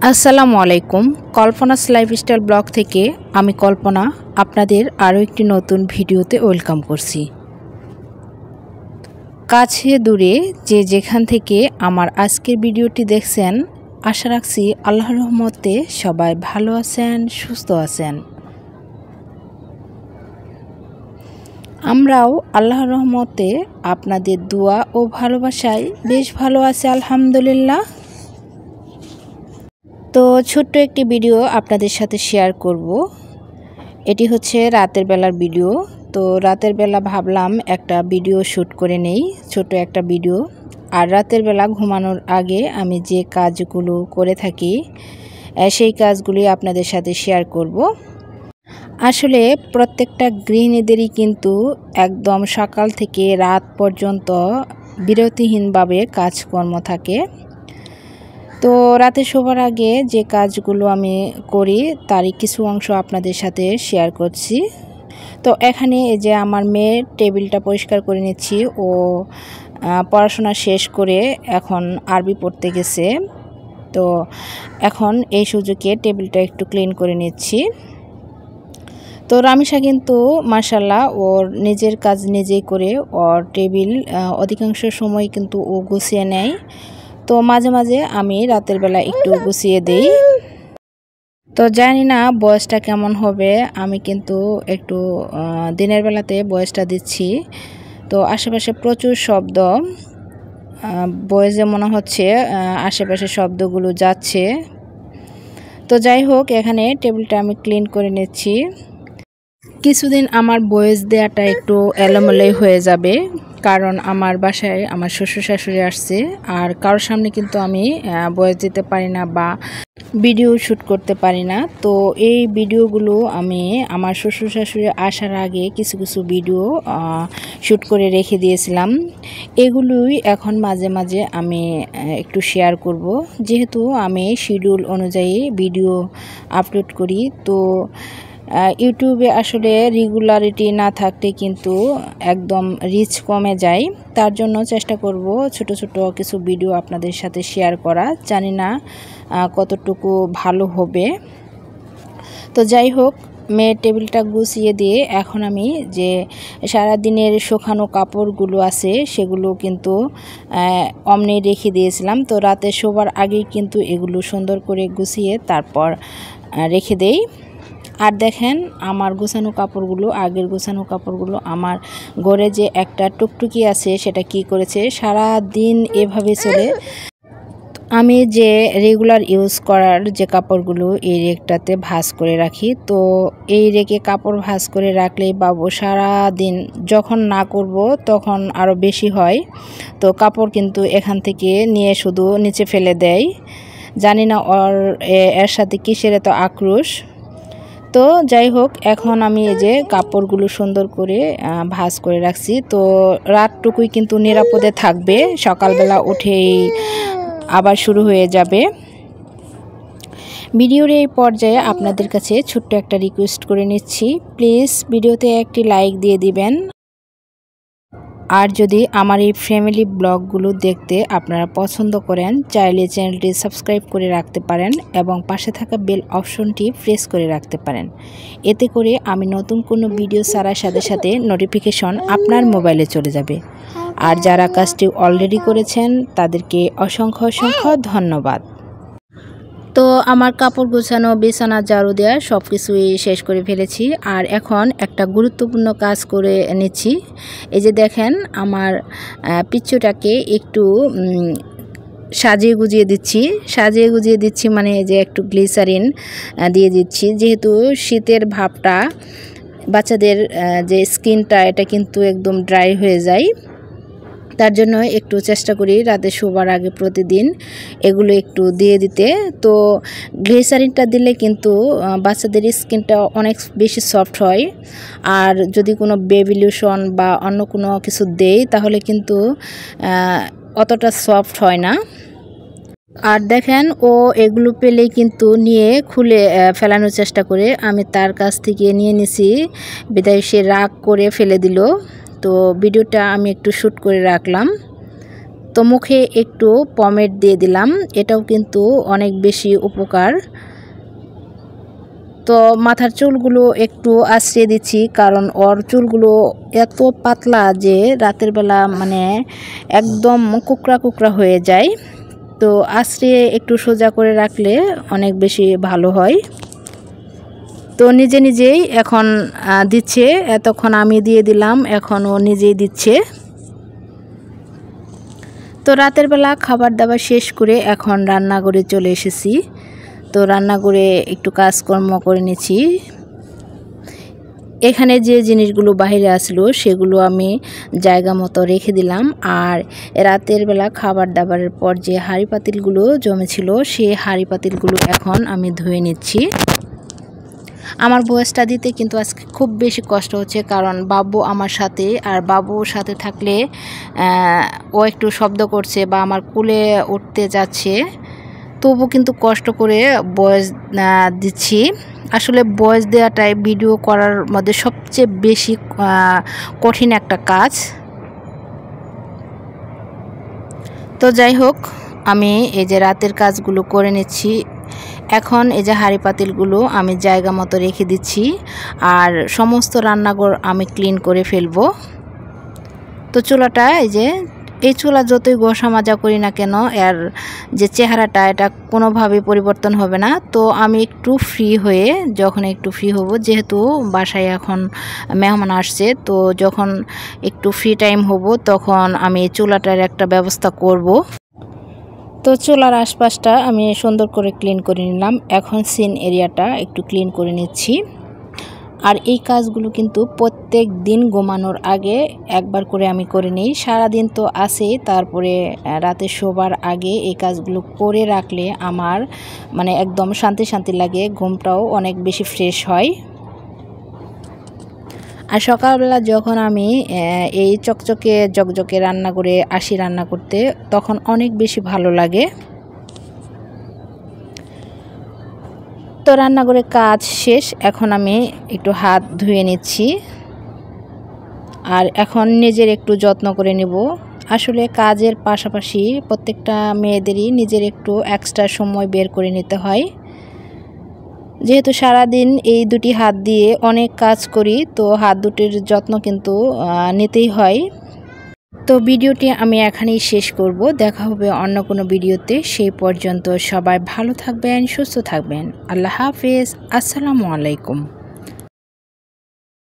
আসসালামু আলাইকুম। কল্পনাস lifestyle blog থেকে আমি কল্পনা আপনাদের আরও একটি নতুন ভিডিওতে ওয়েলকাম করছি। কাছে দূরে যে যেখান থেকে আমার আজকের ভিডিওটি দেখছেন, আশা রাখছি আল্লাহর রহমতে সবাই ভালো আছেন, সুস্থ আছেন। আমরাও আল্লাহর রহমতে আপনাদের দোয়া ও ভালোবাসায় বেশ ভালো আছি আলহামদুলিল্লাহ। তো ছোট্ট একটি ভিডিও আপনাদের সাথে শেয়ার করব। এটি হচ্ছে রাতের বেলার ভিডিও। তো রাতের বেলা ভাবলাম একটা ভিডিও শ্যুট করে নেই, ছোট একটা ভিডিও। আর রাতের বেলা ঘুমানোর আগে আমি যে কাজগুলো করে থাকি সেই কাজগুলি আপনাদের সাথে শেয়ার করব। আসলে প্রত্যেকটা গৃহিণীদেরই কিন্তু একদম সকাল থেকে রাত পর্যন্ত বিরতিহীনভাবে কাজকর্ম থাকে। তো রাতে শোবার আগে যে কাজগুলো আমি করি তারই কিছু অংশ আপনাদের সাথে শেয়ার করছি। তো এখানে এই যে আমার মেয়ের টেবিলটা পরিষ্কার করে নিচ্ছি। ও পড়াশোনা শেষ করে এখন আরবি পড়তে গেছে। তো এখন এই সুযোগে টেবিলটা একটু ক্লিন করে নিচ্ছি। তো রামিসা কিন্তু মাশাআল্লাহ ওর নিজের কাজ নিজেই করে, ওর টেবিল অধিকাংশ সময় কিন্তু ও গুছিয়ে নেয়। তো মাঝে মাঝে আমি রাতের বেলা একটু গুছিয়ে দেই। তো জানি না বয়সটা কেমন হবে, আমি কিন্তু একটু দিনের বেলাতে বয়সটা দিচ্ছি। তো আশেপাশে প্রচুর শব্দ, বয়সে মনে হচ্ছে আশেপাশে শব্দগুলো যাচ্ছে। তো যাই হোক, এখানে টেবিলটা আমি ক্লিন করে নিচ্ছি। কিছুদিন আমার বয়স দেওয়াটা একটু এলোমেলোই হয়ে যাবে, কারণ আমার বাসায় আমার শ্বশুর শাশুড়ি আসছে। আর কারোর সামনে কিন্তু আমি বয়স দিতে পারি না বা ভিডিও শ্যুট করতে পারি না। তো এই ভিডিওগুলো আমি আমার শ্বশুর শাশুড়ি আসার আগে কিছু কিছু ভিডিও শ্যুট করে রেখে দিয়েছিলাম। এগুলোই এখন মাঝে মাঝে আমি একটু শেয়ার করব, যেহেতু আমি শিডিউল অনুযায়ী ভিডিও আপলোড করি। তো ইউটিউবে আসলে রেগুলারিটি না থাকলে কিন্তু একদম রিচ কমে যায়। তার জন্য চেষ্টা করব ছোট ছোট কিছু ভিডিও আপনাদের সাথে শেয়ার করা। জানি না কতটুকু ভালো হবে। তো যাই হোক, মেয়ের টেবিলটা গুছিয়ে দিয়ে এখন আমি যে সারাদিনের শুকানো কাপড়গুলো আছে সেগুলো কিন্তু অমনি রেখে দিয়েছিলাম। তো রাতে শোবার আগেই কিন্তু এগুলো সুন্দর করে গুছিয়ে তারপর রেখে দেই। আর দেখেন আমার গোছানো কাপড়গুলো, আগের গোছানো কাপড়গুলো, আমার ঘরে যে একটা টুকটুকি আছে সেটা কি করেছে, সারা দিন এভাবে চলে। আমি যে রেগুলার ইউজ করার যে কাপড়গুলো এই রেকটাতে ভাঁজ করে রাখি। তো এই রেকে কাপড় ভাঁজ করে রাখলেই বাবু সারা দিন, যখন না করব তখন আরও বেশি হয়। তো কাপড় কিন্তু এখান থেকে নিয়ে শুধু নিচে ফেলে দেয়। জানি না এর সাথে কিসের এত আক্রোশ। তো যাই হোক, এখন আমি এই যে কাপড়গুলো সুন্দর করে ভাঁজ করে রাখছি। তো রাতটুকুই কিন্তু নিরাপদে থাকবে, সকালবেলা উঠেই আবার শুরু হয়ে যাবে। ভিডিওর এই পর্যায়ে আপনাদের কাছে ছোট্ট একটা রিকোয়েস্ট করে নিচ্ছি, প্লিজ ভিডিওতে একটি লাইক দিয়ে দিবেন। আর যদি আমার এই ফ্যামিলি ব্লগগুলো দেখতে আপনারা পছন্দ করেন, চাইলে চ্যানেলটি সাবস্ক্রাইব করে রাখতে পারেন এবং পাশে থাকা বেল অপশনটি প্রেস করে রাখতে পারেন। এতে করে আমি নতুন কোনো ভিডিও ছাড়ার সাথে সাথে নোটিফিকেশন আপনার মোবাইলে চলে যাবে। আর যারা কাজটি অলরেডি করেছেন তাদেরকে অসংখ্য অসংখ্য ধন্যবাদ। তো আমার কাপড় গোছানো, বিছানা ঝাড়ু দেওয়া সব কিছুই শেষ করে ফেলেছি। আর এখন একটা গুরুত্বপূর্ণ কাজ করে নিচ্ছি। এই যে দেখেন, আমার পিচ্চুটাকে একটু সাজিয়ে গুজিয়ে দিচ্ছি, মানে যে একটু গ্লিসারিন দিয়ে দিচ্ছি, যেহেতু শীতের ভাবটা বাচ্চাদের যে স্কিনটা এটা কিন্তু একদম ড্রাই হয়ে যায়। তার জন্য একটু চেষ্টা করি রাতে শোবার আগে প্রতিদিন এগুলো একটু দিয়ে দিতে। তো গ্লিসারিনটা দিলে কিন্তু বাচ্চাদের স্কিনটা অনেক বেশি সফট হয়। আর যদি কোনো বেবি লোশন বা অন্য কোনো কিছু দেই তাহলে কিন্তু অতটা সফট হয় না। আর দেখেন ও এগুলো পেলেই কিন্তু নিয়ে খুলে ফেলানোর চেষ্টা করে। আমি তার কাছ থেকে নিয়ে নিছি, বিদায় সে রাগ করে ফেলে দিল। তো ভিডিওটা আমি একটু শ্যুট করে রাখলাম। তো মুখে একটু পমেড দিয়ে দিলাম, এটাও কিন্তু অনেক বেশি উপকার। তো মাথার চুলগুলো একটু আশ্রিয়ে দিচ্ছি, কারণ ওর চুলগুলো এত পাতলা যে রাতের বেলা মানে একদম কুকড়া কুকড়া হয়ে যায়। তো আশ্রিয়ে একটু সোজা করে রাখলে অনেক বেশি ভালো হয়। তো নিজে নিজেই এখন দিচ্ছে, এতক্ষণ আমি দিয়ে দিলাম, এখন ও নিজেই দিচ্ছে। তো রাতের বেলা খাবার দাবার শেষ করে এখন রান্নাঘরে চলে এসেছি। তো রান্নাঘরে একটু কাজকর্ম করে নিচ্ছি। এখানে যে জিনিসগুলো বাইরে আসলো সেগুলো আমি জায়গা মতো রেখে দিলাম। আর রাতের বেলা খাবার দাবারের পর যে হাঁড়ি পাতিলগুলো জমেছিল সেই হাঁড়ি পাতিলগুলো এখন আমি ধুয়ে নিচ্ছি। আমার ভয়েসটা দিতে কিন্তু আজকে খুব বেশি কষ্ট হচ্ছে, কারণ বাবু আমার সাথে, আর বাবুর সাথে থাকলে ও একটু শব্দ করছে বা আমার কোলে উঠতে যাচ্ছে, তবু কিন্তু কষ্ট করে ভয়েস দিচ্ছি। আসলে ভয়েস দেওয়াটাই ভিডিও করার মধ্যে সবচেয়ে বেশি কঠিন একটা কাজ। তো যাই হোক, আমি এই যে রাতের কাজগুলো করে নিচ্ছি। এখন এই যে হাঁড়ি পাতিলগুলো আমি জায়গা মতো রেখে দিচ্ছি, আর সমস্ত রান্নাঘর আমি ক্লিন করে ফেলবো। তো চুলাটা এই চুলা যতই ঘষা মাজা করি না কেন, এর যে চেহারাটা এটা কোনোভাবেই পরিবর্তন হবে না। তো আমি একটু ফ্রি হয়ে, যখন একটু ফ্রি হব, যেহেতু বাসায় এখন মেহমান আসছে, তো যখন একটু ফ্রি টাইম হব তখন আমি চুলাটার একটা ব্যবস্থা করব। তো চুলার আশপাশটা আমি সুন্দর করে ক্লিন করে নিলাম। এখন সিন এরিয়াটা একটু ক্লিন করে নিচ্ছি। আর এই কাজগুলো কিন্তু প্রত্যেক দিন ঘুমানোর আগে একবার করে আমি করে নিই। সারাদিন তো আছেই, তারপরে রাতে শোবার আগে এই কাজগুলো করে রাখলে আমার মানে একদম শান্তি শান্তি লাগে, ঘুমটাও অনেক বেশি ফ্রেশ হয়। আর সকালবেলা যখন আমি এই চকচকে জকজকে রান্না করে আসি রান্না করতে, তখন অনেক বেশি ভালো লাগে। তো রান্নাঘরে কাজ শেষ, এখন আমি একটু হাত ধুয়ে নিচ্ছি। আর এখন নিজের একটু যত্ন করে নেব। আসলে কাজের পাশাপাশি প্রত্যেকটা মেয়েদেরই নিজের একটু এক্সট্রা সময় বের করে নিতে হয়। যেহেতু সারাদিন এই দুটি হাত দিয়ে অনেক কাজ করি, তো হাত দুটির যত্ন কিন্তু নিতেই হয়। তো ভিডিওটি আমি এখানেই শেষ করব। দেখা হবে অন্য কোনো ভিডিওতে। সেই পর্যন্ত সবাই ভালো থাকবেন, সুস্থ থাকবেন। আল্লাহ হাফেজ। আসসালামু আলাইকুম।